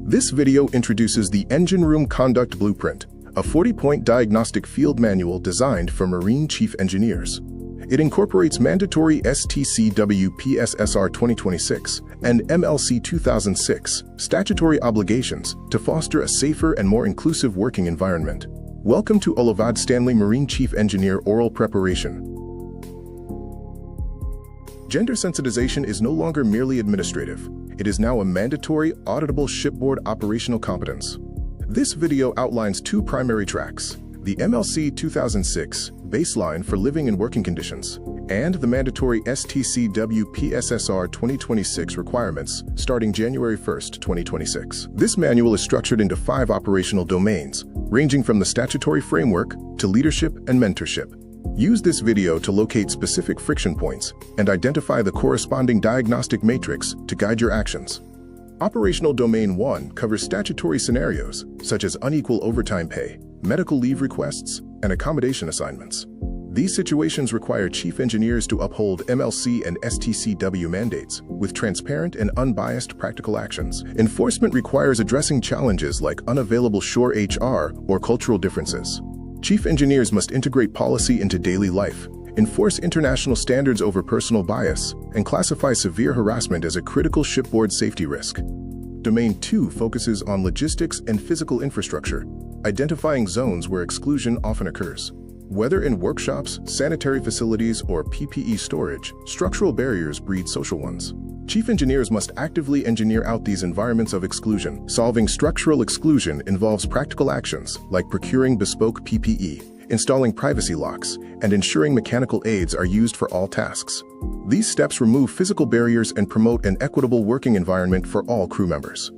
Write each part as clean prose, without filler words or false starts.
This video introduces the Engine Room Conduct Blueprint, a 40-point diagnostic field manual designed for Marine Chief Engineers. It incorporates mandatory STCW PSSR 2026 and MLC 2006 statutory obligations to foster a safer and more inclusive working environment. Welcome to Olivad Stanley Marine Chief Engineer Oral Preparation. Gender sensitization is no longer merely administrative. It is now a mandatory, auditable shipboard operational competence. This video outlines two primary tracks: the MLC 2006 baseline for living and working conditions, and the mandatory STCW PSSR 2026 requirements starting January 1, 2026. This manual is structured into 5 operational domains, ranging from the statutory framework to leadership and mentorship. Use this video to locate specific friction points and identify the corresponding diagnostic matrix to guide your actions. Operational Domain 1 covers statutory scenarios such as unequal overtime pay, medical leave requests, and accommodation assignments. These situations require chief engineers to uphold MLC and STCW mandates with transparent and unbiased practical actions. Enforcement requires addressing challenges like unavailable shore HR or cultural differences. Chief engineers must integrate policy into daily life, enforce international standards over personal bias, and classify severe harassment as a critical shipboard safety risk. Domain 2 focuses on logistics and physical infrastructure, identifying zones where exclusion often occurs. Whether in workshops, sanitary facilities, or PPE storage, structural barriers breed social ones. Chief engineers must actively engineer out these environments of exclusion. Solving structural exclusion involves practical actions like procuring bespoke PPE, installing privacy locks, and ensuring mechanical aids are used for all tasks. These steps remove physical barriers and promote an equitable working environment for all crew members.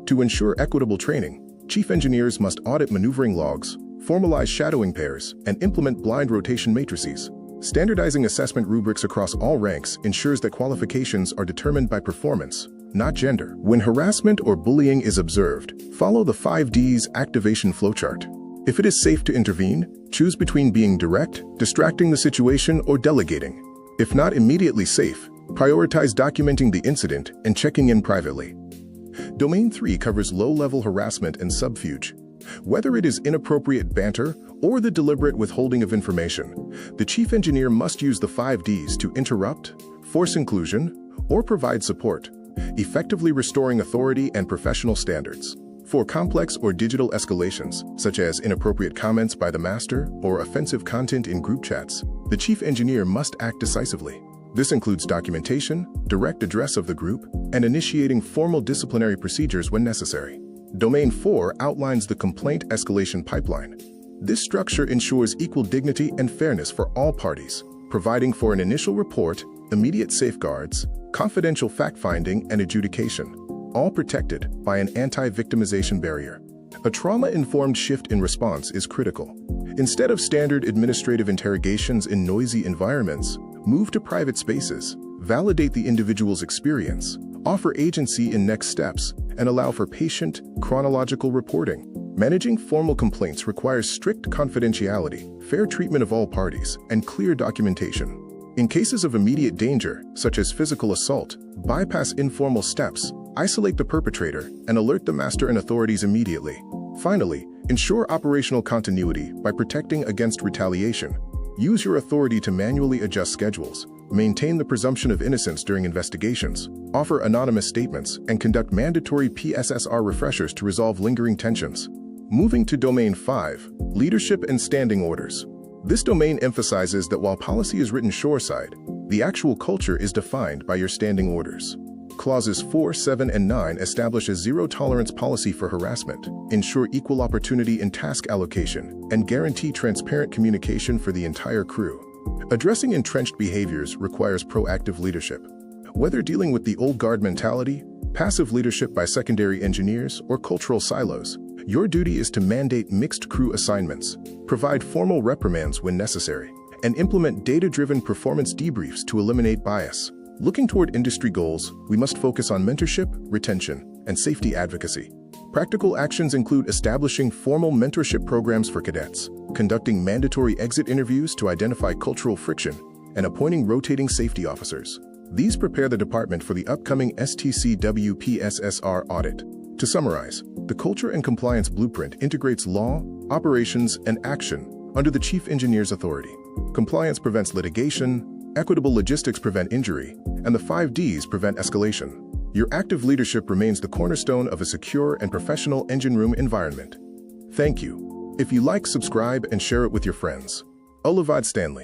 To ensure equitable training, chief engineers must audit maneuvering logs, formalize shadowing pairs, and implement blind rotation matrices. Standardizing assessment rubrics across all ranks ensures that qualifications are determined by performance, not gender. When harassment or bullying is observed, follow the 5Ds activation flowchart. If it is safe to intervene, choose between being direct, distracting the situation, or delegating. If not immediately safe, prioritize documenting the incident and checking in privately. Domain 3 covers low-level harassment and subterfuge. Whether it is inappropriate banter or the deliberate withholding of information, the chief engineer must use the 5Ds to interrupt, force inclusion, or provide support, effectively restoring authority and professional standards. For complex or digital escalations, such as inappropriate comments by the master or offensive content in group chats, the chief engineer must act decisively. This includes documentation, direct address of the group, and initiating formal disciplinary procedures when necessary. Domain 4 outlines the complaint escalation pipeline. This structure ensures equal dignity and fairness for all parties, providing for an initial report, immediate safeguards, confidential fact-finding, and adjudication, all protected by an anti-victimization barrier. A trauma-informed shift in response is critical. Instead of standard administrative interrogations in noisy environments, move to private spaces, validate the individual's experience, offer agency in next steps, and allow for patient, chronological reporting. Managing formal complaints requires strict confidentiality, fair treatment of all parties, and clear documentation. In cases of immediate danger, such as physical assault, bypass informal steps, isolate the perpetrator, and alert the master and authorities immediately. Finally, ensure operational continuity by protecting against retaliation. Use your authority to manually adjust schedules, maintain the presumption of innocence during investigations, offer anonymous statements, and conduct mandatory PSSR refreshers to resolve lingering tensions. Moving to Domain 5, Leadership and Standing Orders. This domain emphasizes that while policy is written shoreside, the actual culture is defined by your standing orders. Clauses 4, 7, and 9 establish a zero-tolerance policy for harassment, ensure equal opportunity in task allocation, and guarantee transparent communication for the entire crew. Addressing entrenched behaviors requires proactive leadership. Whether dealing with the old guard mentality, passive leadership by secondary engineers, or cultural silos, your duty is to mandate mixed crew assignments, provide formal reprimands when necessary, and implement data-driven performance debriefs to eliminate bias. Looking toward industry goals, we must focus on mentorship, retention, and safety advocacy. Practical actions include establishing formal mentorship programs for cadets, conducting mandatory exit interviews to identify cultural friction, and appointing rotating safety officers. These prepare the department for the upcoming STCW PSSR audit. To summarize, the Culture and Compliance Blueprint integrates law, operations, and action under the Chief Engineer's authority. Compliance prevents litigation, equitable logistics prevent injury, and the 5 Ds prevent escalation. Your active leadership remains the cornerstone of a secure and professional engine room environment. Thank you. If you like, subscribe and share it with your friends. Olivad Stanley.